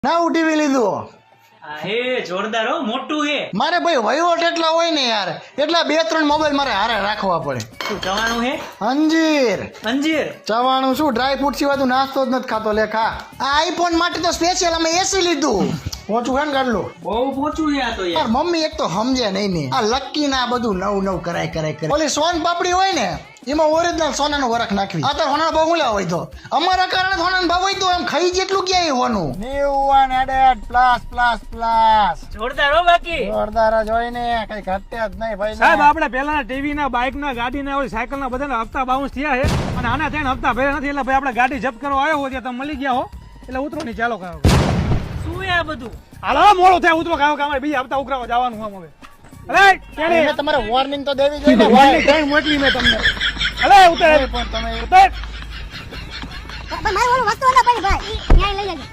નવું ટીવી લીધું. હે જોરદાર હો, મોટું હે. મારે ભાઈ વહીવટ એટલા હોય ને યાર, એટલા 2-3 મોબાઈલ મારે હારે રાખવા પડે. શું ચવાણું હે? અંજીર અંજીર ચવાણું શું, ડ્રાય ફ્રૂટ સિવાય તું નાસ્તો જ નથી ખાતો લે. ખા. આ આઈફોન માટે તો સ્પેશિયલ અમે એસી લીધું. પહોંચું ખાન કાઢલું. બહુ પોચું હે આ તો યાર યાર. મમ્મી એક તો સમજે નહીં ને, આ લક્કી ના બધું નવું કરાય. ઓલી સોન પાપડી હોય ને એમાં ઓરિજિનલ સોનાનો વરખ નાખવી. આ તો સોનાનો ભાવ હું હોય તો અમારા કારણે સોનાનો ભાવ હોય તો એમ ખાઈ જેટલું ક્યાંય હોનું. 91+++. જોરદાર હો બાકી. જોરદાર જ હોય ને, કઈ ઘટે જ નહીં ભાઈ. સાહેબ આપણે પેલા ટીવી ના, બાઇક ના, ગાડી ના, સાયકલ ના બધા હપ્તા બાઉન્સ થયા છે અને આના ત્યાં હપ્તા ભર્યા નથી. એટલે ભાઈ આપણે ગાડી જપ્ત કરવા આવ્યો હોય ત્યાં તમે મળી ગયા હો, એટલે ઉતરો નહીં. ચાલો કાઢો. શું હે આ બધું? હાલો મોડું થાય, ઉતરો કાઢો. અમારે બીજા હપ્તા ઉઘરાવા જવાનું હોય હવે. અરે મેં તમારે વોર્નિંગ તો દેવી જોઈએ ને. warning time મોકલી મેં તમને. અરે ઉતર પણ તમે ઉતર. મારું ઓલું વસ્તુ ના પડી ભાઈ, ન્યાય લઈ લેજો.